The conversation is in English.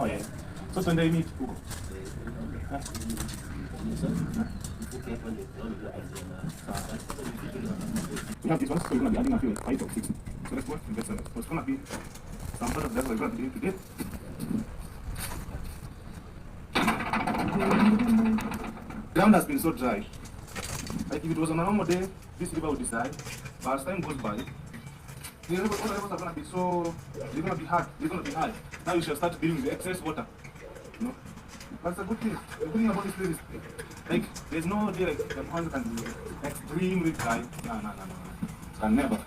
Oh yeah. So when they meet, Hugo. Huh? We have these ones, so we're going to be adding a few, like 5 or 6. So let's go and get some. So it's going to be some sort of that's what we're going to be doing today. Ground has been so dry. Like if it was on a normal day, this river would decide. But as time goes by, the rivers are going to be so, they're going to be hard. They're going to be hard. Now you shall start dealing with the excess water. You know? But it's a good thing. The good thing about this place is, like, there's no day like the pond can be extremely dry. No. Can never.